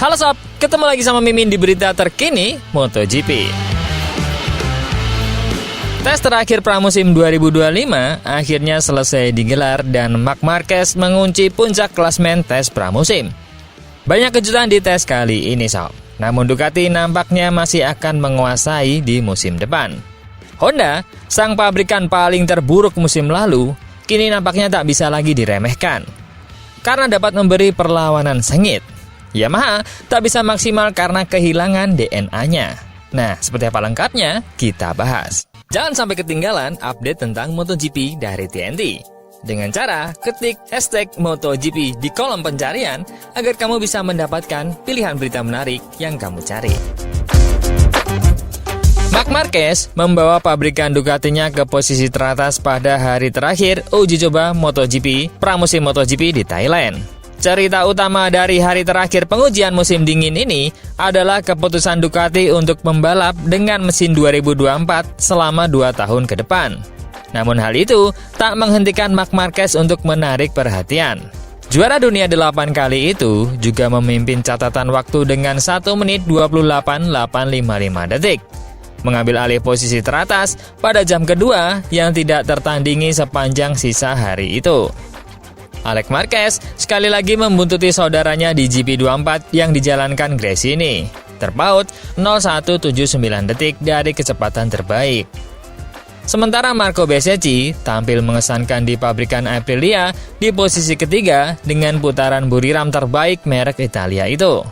Halo sob, ketemu lagi sama Mimin di berita terkini MotoGP. Tes terakhir pramusim 2025 akhirnya selesai digelar dan Marc Marquez mengunci puncak klasmen tes pramusim. Banyak kejutan di tes kali ini sob, namun Ducati nampaknya masih akan menguasai di musim depan. Honda, sang pabrikan paling terburuk musim lalu, kini nampaknya tak bisa lagi diremehkan karena dapat memberi perlawanan sengit. Yamaha tak bisa maksimal karena kehilangan DNA-nya. Nah, seperti apa lengkapnya? Kita bahas. Jangan sampai ketinggalan update tentang MotoGP dari TNT. Dengan cara ketik hashtag MotoGP di kolom pencarian agar kamu bisa mendapatkan pilihan berita menarik yang kamu cari. Marc Marquez membawa pabrikan Ducatinya ke posisi teratas pada hari terakhir uji coba MotoGP pramusim MotoGP di Thailand. Cerita utama dari hari terakhir pengujian musim dingin ini adalah keputusan Ducati untuk membalap dengan mesin 2024 selama 2 tahun ke depan. Namun hal itu tak menghentikan Marc Marquez untuk menarik perhatian. Juara dunia 8 kali itu juga memimpin catatan waktu dengan 1 menit 28.855 detik. Mengambil alih posisi teratas pada jam kedua yang tidak tertandingi sepanjang sisa hari itu. Alex Marquez sekali lagi membuntuti saudaranya di GP24 yang dijalankan Gresini, terpaut 0179 detik dari kecepatan terbaik. Sementara Marco Bezzecchi tampil mengesankan di pabrikan Aprilia di posisi ketiga dengan putaran buriram terbaik merek Italia itu.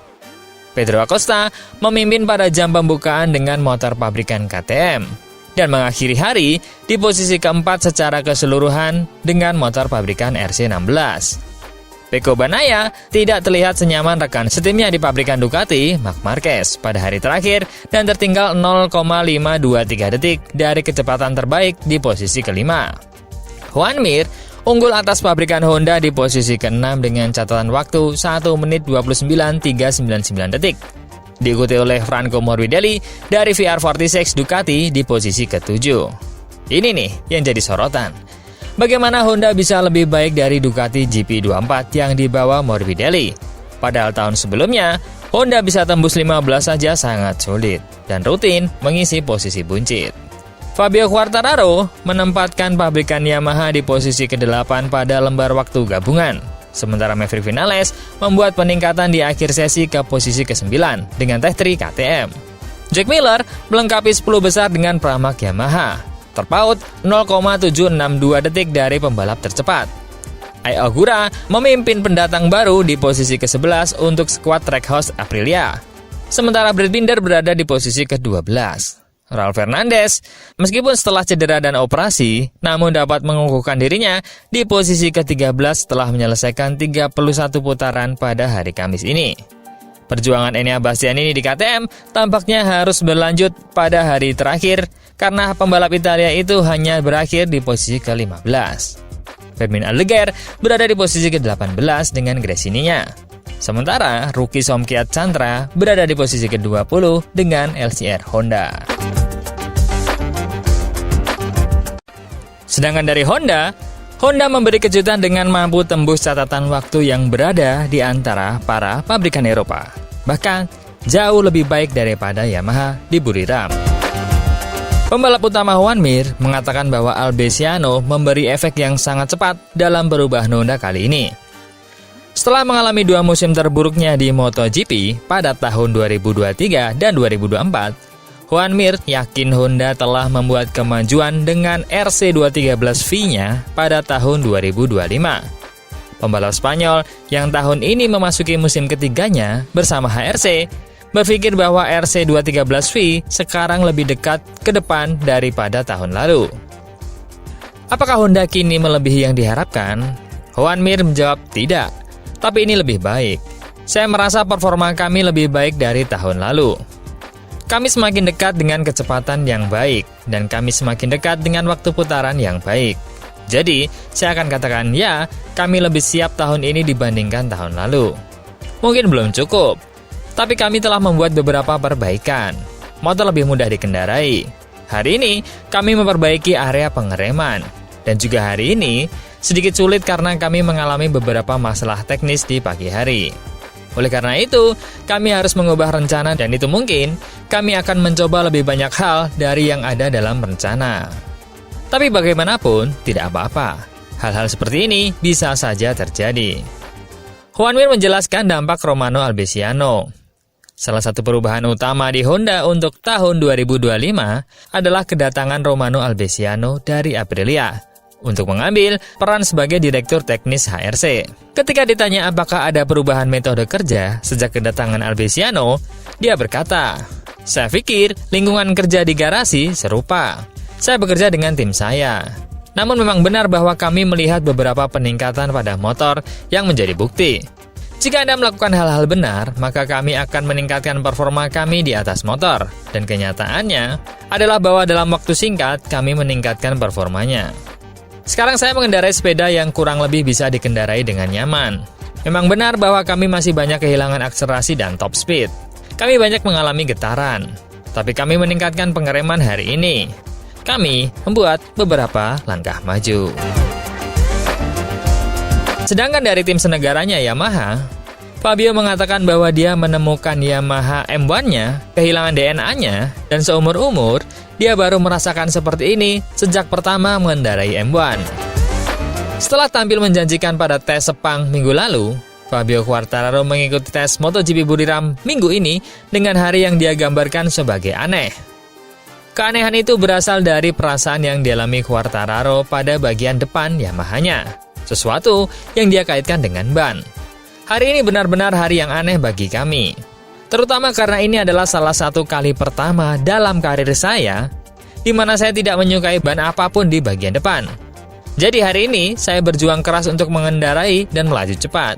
Pedro Acosta memimpin pada jam pembukaan dengan motor pabrikan KTM. Dan mengakhiri hari di posisi keempat secara keseluruhan dengan motor pabrikan RC16. Pecco Bagnaia tidak terlihat senyaman rekan setimnya di pabrikan Ducati, Marc Marquez, pada hari terakhir dan tertinggal 0,523 detik dari kecepatan terbaik di posisi kelima. Joan Mir unggul atas pabrikan Honda di posisi ke-6 dengan catatan waktu 1 menit 29.399 detik. Diikuti oleh Franco Morbidelli dari VR46 Ducati di posisi ke-7. Ini nih yang jadi sorotan. Bagaimana Honda bisa lebih baik dari Ducati GP24 yang dibawa Morbidelli? Padahal tahun sebelumnya, Honda bisa tembus 15 saja sangat sulit dan rutin mengisi posisi buncit. Fabio Quartararo menempatkan pabrikan Yamaha di posisi ke-8 pada lembar waktu gabungan. Sementara Maverick Vinales membuat peningkatan di akhir sesi ke posisi ke-9 dengan Tech 3 KTM. Jack Miller melengkapi 10 besar dengan Pramac Yamaha, terpaut 0,762 detik dari pembalap tercepat. Ai Ogura memimpin pendatang baru di posisi ke-11 untuk skuad Trackhouse Aprilia. Sementara Brad Binder berada di posisi ke-12. Raul Fernandez, meskipun setelah cedera dan operasi, namun dapat mengukuhkan dirinya di posisi ke-13 setelah menyelesaikan 31 putaran pada hari Kamis ini. Perjuangan Enea Bastianini di KTM tampaknya harus berlanjut pada hari terakhir karena pembalap Italia itu hanya berakhir di posisi ke-15. Fermin Aldeguer berada di posisi ke-18 dengan Gresininya. Sementara rookie Somkiat Chandra berada di posisi ke-20 dengan LCR Honda. Sedangkan dari Honda memberi kejutan dengan mampu tembus catatan waktu yang berada di antara para pabrikan Eropa. Bahkan jauh lebih baik daripada Yamaha di buriram. Pembalap utama Joan Mir mengatakan bahwa Albesiano memberi efek yang sangat cepat dalam perubahan Honda kali ini. Setelah mengalami 2 musim terburuknya di MotoGP pada tahun 2023 dan 2024, Joan Mir yakin Honda telah membuat kemajuan dengan RC213V-nya pada tahun 2025. Pembalap Spanyol yang tahun ini memasuki musim ketiganya bersama HRC berpikir bahwa RC213V sekarang lebih dekat ke depan daripada tahun lalu. Apakah Honda kini melebihi yang diharapkan? Joan Mir menjawab tidak, tapi ini lebih baik. Saya merasa performa kami lebih baik dari tahun lalu. Kami semakin dekat dengan kecepatan yang baik, dan kami semakin dekat dengan waktu putaran yang baik. Jadi, saya akan katakan ya, kami lebih siap tahun ini dibandingkan tahun lalu. Mungkin belum cukup, tapi kami telah membuat beberapa perbaikan. Motor lebih mudah dikendarai. Hari ini, kami memperbaiki area pengereman. Dan juga hari ini, sedikit sulit karena kami mengalami beberapa masalah teknis di pagi hari. Oleh karena itu, kami harus mengubah rencana dan itu mungkin kami akan mencoba lebih banyak hal dari yang ada dalam rencana. Tapi bagaimanapun, tidak apa-apa. Hal-hal seperti ini bisa saja terjadi. Juan Mir menjelaskan dampak Romano Albesiano. Salah satu perubahan utama di Honda untuk tahun 2025 adalah kedatangan Romano Albesiano dari Aprilia untuk mengambil peran sebagai Direktur Teknis HRC. Ketika ditanya apakah ada perubahan metode kerja sejak kedatangan Albesiano, dia berkata, "Saya pikir lingkungan kerja di garasi serupa. Saya bekerja dengan tim saya. Namun memang benar bahwa kami melihat beberapa peningkatan pada motor yang menjadi bukti. Jika Anda melakukan hal-hal benar, maka kami akan meningkatkan performa kami di atas motor. Dan kenyataannya adalah bahwa dalam waktu singkat kami meningkatkan performanya. Sekarang saya mengendarai sepeda yang kurang lebih bisa dikendarai dengan nyaman. Memang benar bahwa kami masih banyak kehilangan akselerasi dan top speed. Kami banyak mengalami getaran. Tapi kami meningkatkan pengereman hari ini. Kami membuat beberapa langkah maju." Sedangkan dari tim senegaranya Yamaha, Fabio mengatakan bahwa dia menemukan Yamaha M1-nya, kehilangan DNA-nya, dan seumur-umur, dia baru merasakan seperti ini sejak pertama mengendarai M1. Setelah tampil menjanjikan pada tes Sepang minggu lalu, Fabio Quartararo mengikuti tes MotoGP Buriram minggu ini dengan hari yang dia gambarkan sebagai aneh. Keanehan itu berasal dari perasaan yang dialami Quartararo pada bagian depan Yamaha-nya, sesuatu yang dia kaitkan dengan ban. Hari ini benar-benar hari yang aneh bagi kami, terutama karena ini adalah salah satu kali pertama dalam karir saya di mana saya tidak menyukai ban apapun di bagian depan. Jadi hari ini saya berjuang keras untuk mengendarai dan melaju cepat.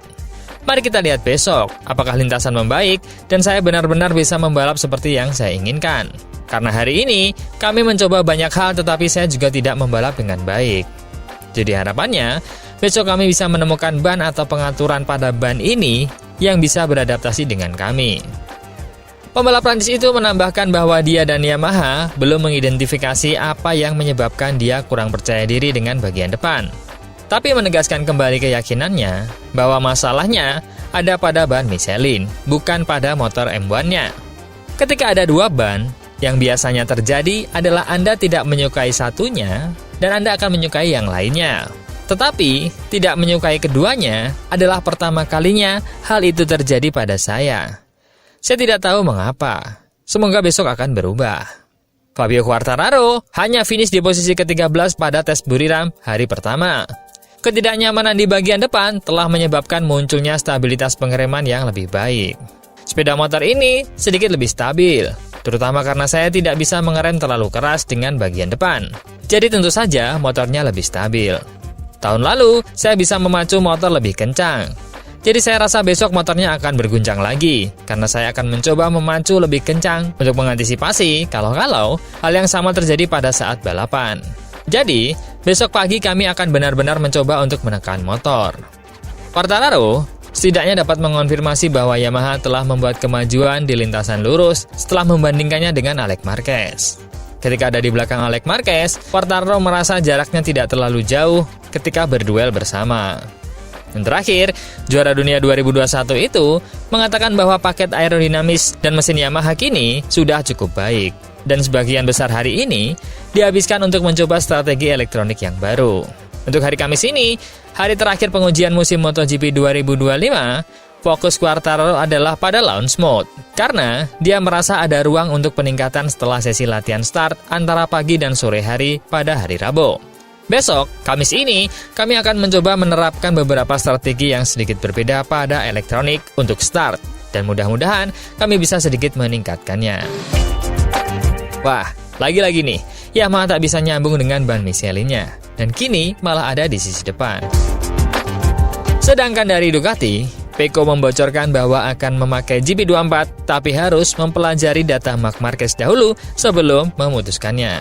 Mari kita lihat besok apakah lintasan membaik dan saya benar-benar bisa membalap seperti yang saya inginkan. Karena hari ini kami mencoba banyak hal tetapi saya juga tidak membalap dengan baik. Jadi harapannya besok kami bisa menemukan ban atau pengaturan pada ban ini yang bisa beradaptasi dengan kami. Pembalap Prancis itu menambahkan bahwa dia dan Yamaha belum mengidentifikasi apa yang menyebabkan dia kurang percaya diri dengan bagian depan. Tapi menegaskan kembali keyakinannya bahwa masalahnya ada pada ban Michelin, bukan pada motor M1-nya. Ketika ada dua ban, yang biasanya terjadi adalah Anda tidak menyukai satunya dan Anda akan menyukai yang lainnya. Tetapi, tidak menyukai keduanya adalah pertama kalinya hal itu terjadi pada saya. Saya tidak tahu mengapa. Semoga besok akan berubah. Fabio Quartararo hanya finish di posisi ke-13 pada tes Buriram hari pertama. Ketidaknyamanan di bagian depan telah menyebabkan munculnya stabilitas pengereman yang lebih baik. Sepeda motor ini sedikit lebih stabil, terutama karena saya tidak bisa mengerem terlalu keras dengan bagian depan. Jadi tentu saja motornya lebih stabil. Tahun lalu, saya bisa memacu motor lebih kencang. Jadi saya rasa besok motornya akan berguncang lagi, karena saya akan mencoba memacu lebih kencang untuk mengantisipasi kalau-kalau hal yang sama terjadi pada saat balapan. Jadi, besok pagi kami akan benar-benar mencoba untuk menekan motor. Quartararo setidaknya dapat mengonfirmasi bahwa Yamaha telah membuat kemajuan di lintasan lurus setelah membandingkannya dengan Alex Marquez. Ketika ada di belakang Alex Marquez, Quartararo merasa jaraknya tidak terlalu jauh ketika berduel bersama. Dan terakhir, juara dunia 2021 itu mengatakan bahwa paket aerodinamis dan mesin Yamaha kini sudah cukup baik. Dan sebagian besar hari ini dihabiskan untuk mencoba strategi elektronik yang baru. Untuk hari Kamis ini, hari terakhir pengujian musim MotoGP 2025, fokus Quartararo adalah pada launch mode, karena dia merasa ada ruang untuk peningkatan setelah sesi latihan start antara pagi dan sore hari pada hari Rabu. Besok, Kamis ini, kami akan mencoba menerapkan beberapa strategi yang sedikit berbeda pada elektronik untuk start, dan mudah-mudahan kami bisa sedikit meningkatkannya. Wah, lagi-lagi nih, Yamaha tak bisa nyambung dengan ban Michelin-nya, dan kini malah ada di sisi depan. Sedangkan dari Ducati, Pecco membocorkan bahwa akan memakai GP24, tapi harus mempelajari data Marc Marquez dahulu sebelum memutuskannya.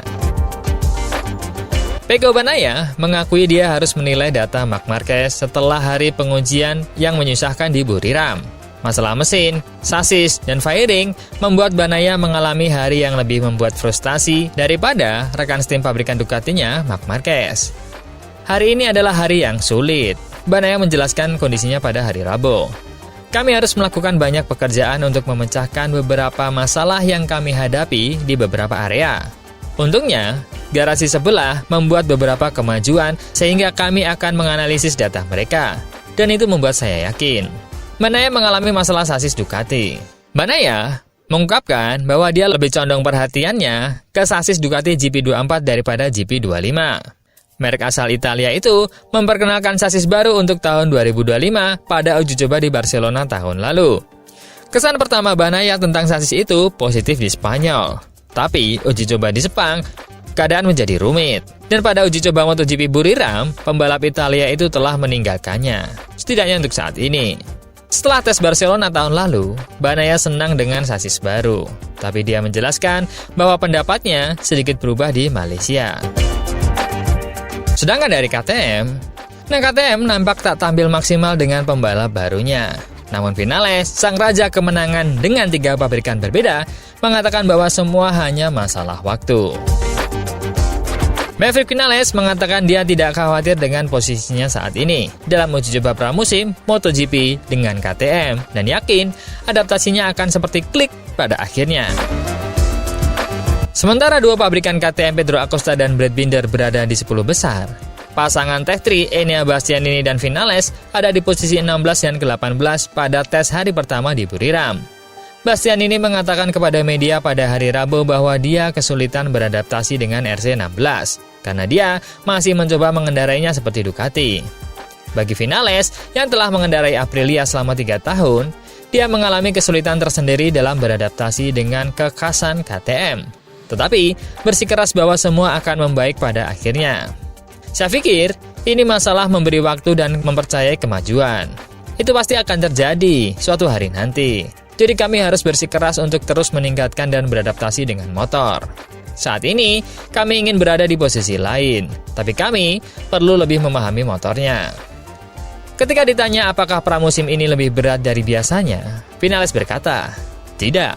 Pecco Bagnaia mengakui dia harus menilai data Marc Marquez setelah hari pengujian yang menyusahkan di Buriram. Masalah mesin, sasis, dan fairing membuat Bagnaia mengalami hari yang lebih membuat frustasi daripada rekan tim pabrikan Ducatinya, Marc Marquez. Hari ini adalah hari yang sulit. Bagnaia menjelaskan kondisinya pada hari Rabu. kami harus melakukan banyak pekerjaan untuk memecahkan beberapa masalah yang kami hadapi di beberapa area. Untungnya, garasi sebelah membuat beberapa kemajuan sehingga kami akan menganalisis data mereka. Dan itu membuat saya yakin. Mbak Naya mengalami masalah sasis Ducati. Mbak Naya mengungkapkan bahwa dia lebih condong perhatiannya ke sasis Ducati GP24 daripada GP25. Merek asal Italia itu memperkenalkan sasis baru untuk tahun 2025 pada uji coba di Barcelona tahun lalu. Kesan pertama Mbak Naya tentang sasis itu positif di Spanyol. Tapi uji coba di Sepang, keadaan menjadi rumit. Dan pada uji coba MotoGP Buriram, pembalap Italia itu telah meninggalkannya. Setidaknya untuk saat ini. Setelah tes Barcelona tahun lalu, Mbak Naya senang dengan sasis baru. Tapi dia menjelaskan bahwa pendapatnya sedikit berubah di Malaysia. Sedangkan dari KTM, KTM nampak tak tampil maksimal dengan pembalap barunya. Namun Vinales, sang raja kemenangan dengan 3 pabrikan berbeda, mengatakan bahwa semua hanya masalah waktu. Maverick Vinales mengatakan dia tidak khawatir dengan posisinya saat ini dalam uji coba pramusim MotoGP dengan KTM dan yakin adaptasinya akan seperti klik pada akhirnya. Sementara 2 pabrikan KTM Pedro Acosta dan Brad Binder berada di 10 besar, pasangan Tech 3 Enea Bastianini dan Vinales ada di posisi 16 dan ke-18 pada tes hari pertama di Buriram. Bastianini mengatakan kepada media pada hari Rabu bahwa dia kesulitan beradaptasi dengan RC16 karena dia masih mencoba mengendarainya seperti Ducati. Bagi Vinales yang telah mengendarai Aprilia selama 3 tahun, dia mengalami kesulitan tersendiri dalam beradaptasi dengan kekhasan KTM. Tetapi, bersikeras bahwa semua akan membaik pada akhirnya. Saya pikir, ini masalah memberi waktu dan mempercayai kemajuan. Itu pasti akan terjadi suatu hari nanti. Jadi kami harus bersikeras untuk terus meningkatkan dan beradaptasi dengan motor. Saat ini, kami ingin berada di posisi lain, tapi kami perlu lebih memahami motornya. Ketika ditanya apakah pramusim ini lebih berat dari biasanya, Vinales berkata, "Tidak.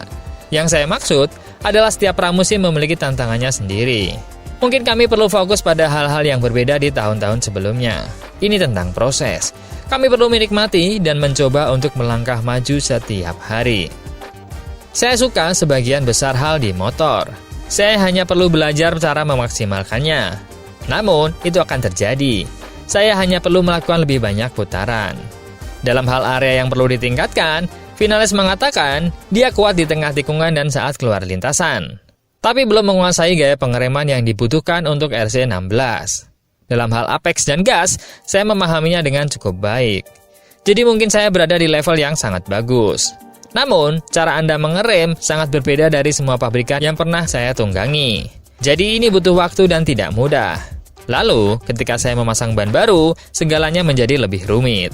Yang saya maksud adalah setiap pramusim memiliki tantangannya sendiri. Mungkin kami perlu fokus pada hal-hal yang berbeda di tahun-tahun sebelumnya. Ini tentang proses. Kami perlu menikmati dan mencoba untuk melangkah maju setiap hari. Saya suka sebagian besar hal di motor. Saya hanya perlu belajar cara memaksimalkannya. Namun, itu akan terjadi. Saya hanya perlu melakukan lebih banyak putaran. Dalam hal area yang perlu ditingkatkan, Vinales mengatakan dia kuat di tengah tikungan dan saat keluar lintasan. Tapi belum menguasai gaya pengereman yang dibutuhkan untuk RC16. Dalam hal apex dan gas, saya memahaminya dengan cukup baik. Jadi mungkin saya berada di level yang sangat bagus. Namun, cara Anda mengerem sangat berbeda dari semua pabrikan yang pernah saya tunggangi. Jadi ini butuh waktu dan tidak mudah. Lalu, ketika saya memasang ban baru, segalanya menjadi lebih rumit.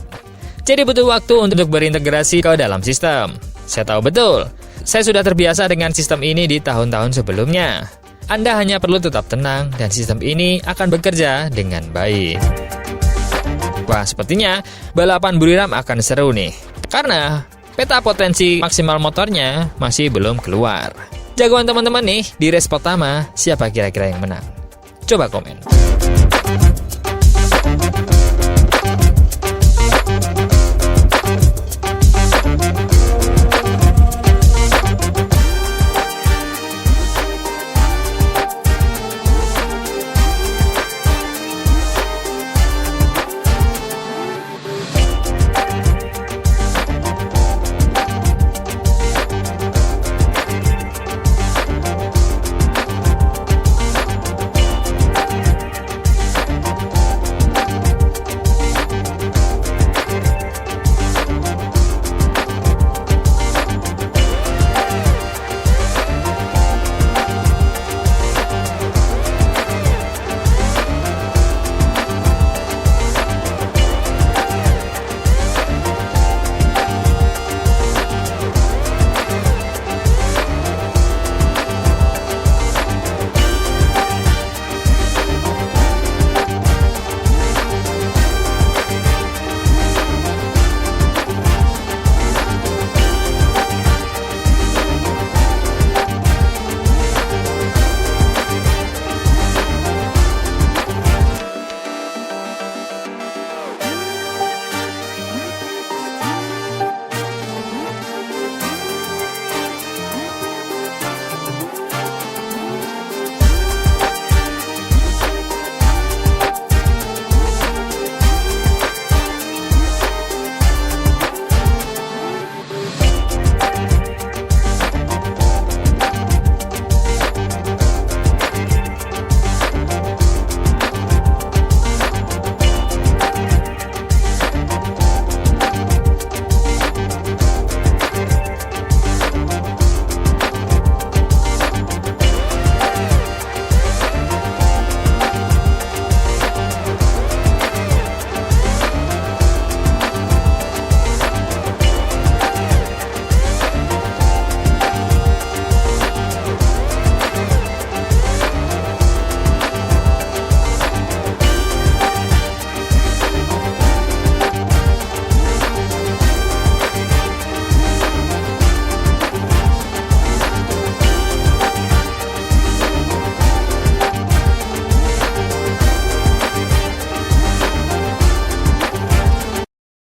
Jadi butuh waktu untuk berintegrasi ke dalam sistem. Saya tahu betul, saya sudah terbiasa dengan sistem ini di tahun-tahun sebelumnya. Anda hanya perlu tetap tenang dan sistem ini akan bekerja dengan baik." Wah, sepertinya balapan Buriram akan seru nih. Karena peta potensi maksimal motornya masih belum keluar. Jagoan teman-teman nih di race pertama, siapa kira-kira yang menang? Coba komen.